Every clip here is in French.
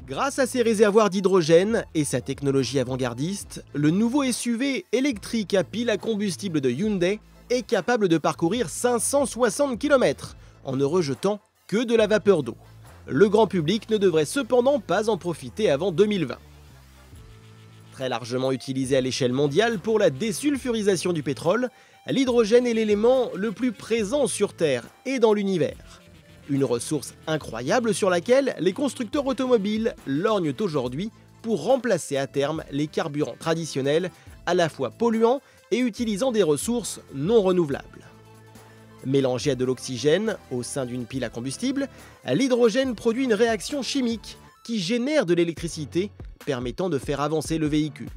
Grâce à ses réservoirs d'hydrogène et sa technologie avant-gardiste, le nouveau SUV électrique à pile à combustible de Hyundai est capable de parcourir 560 km en ne rejetant que de la vapeur d'eau. Le grand public ne devrait cependant pas en profiter avant 2020. Très largement utilisé à l'échelle mondiale pour la désulfurisation du pétrole, l'hydrogène est l'élément le plus présent sur Terre et dans l'univers. Une ressource incroyable sur laquelle les constructeurs automobiles lorgnent aujourd'hui pour remplacer à terme les carburants traditionnels, à la fois polluants et utilisant des ressources non renouvelables. Mélangé à de l'oxygène au sein d'une pile à combustible, l'hydrogène produit une réaction chimique qui génère de l'électricité permettant de faire avancer le véhicule.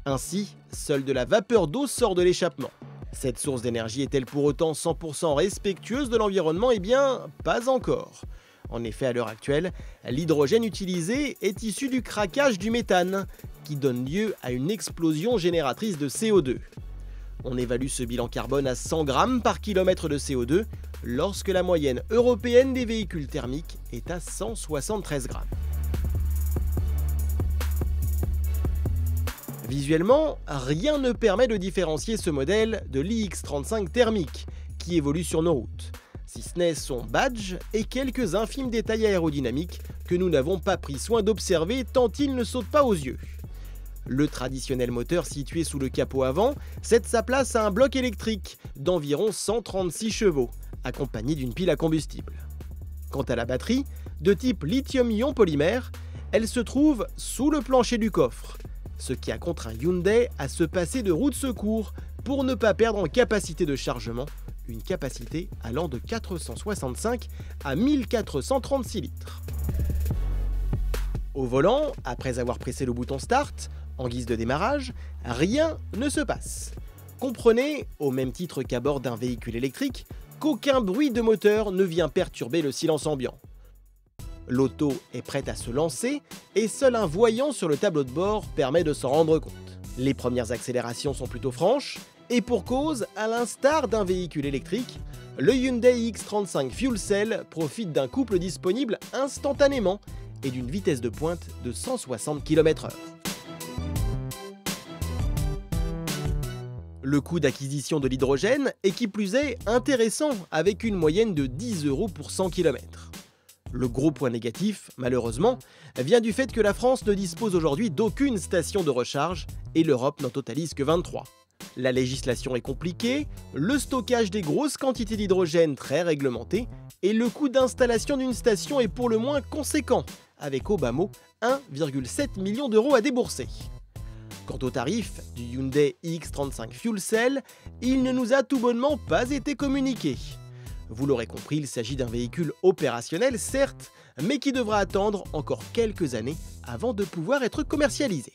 Ainsi, seule de la vapeur d'eau sort de l'échappement. Cette source d'énergie est-elle pour autant 100% respectueuse de l'environnement? Eh bien, pas encore. En effet, à l'heure actuelle, l'hydrogène utilisé est issu du craquage du méthane, qui donne lieu à une explosion génératrice de CO2. On évalue ce bilan carbone à 100 grammes par kilomètre de CO2, lorsque la moyenne européenne des véhicules thermiques est à 173 grammes. Visuellement, rien ne permet de différencier ce modèle de l'iX35 thermique qui évolue sur nos routes, si ce n'est son badge et quelques infimes détails aérodynamiques que nous n'avons pas pris soin d'observer tant ils ne sautent pas aux yeux. Le traditionnel moteur situé sous le capot avant cède sa place à un bloc électrique d'environ 136 chevaux, accompagné d'une pile à combustible. Quant à la batterie, de type lithium-ion polymère, elle se trouve sous le plancher du coffre, ce qui a contraint Hyundai à se passer de roue de secours pour ne pas perdre en capacité de chargement, une capacité allant de 465 à 1436 litres. Au volant, après avoir pressé le bouton Start, en guise de démarrage, rien ne se passe. Comprenez, au même titre qu'à bord d'un véhicule électrique, qu'aucun bruit de moteur ne vient perturber le silence ambiant. L'auto est prête à se lancer et seul un voyant sur le tableau de bord permet de s'en rendre compte. Les premières accélérations sont plutôt franches et pour cause, à l'instar d'un véhicule électrique, le Hyundai iX35 Fuel Cell profite d'un couple disponible instantanément et d'une vitesse de pointe de 160 km/h. Le coût d'acquisition de l'hydrogène est qui plus est intéressant avec une moyenne de 10 € pour 100 km. Le gros point négatif, malheureusement, vient du fait que la France ne dispose aujourd'hui d'aucune station de recharge et l'Europe n'en totalise que 23. La législation est compliquée, le stockage des grosses quantités d'hydrogène très réglementé et le coût d'installation d'une station est pour le moins conséquent, avec au bas mot 1,7 million d'euros à débourser. Quant au tarif du Hyundai iX35 Fuel Cell, il ne nous a tout bonnement pas été communiqué. Vous l'aurez compris, il s'agit d'un véhicule opérationnel, certes, mais qui devra attendre encore quelques années avant de pouvoir être commercialisé.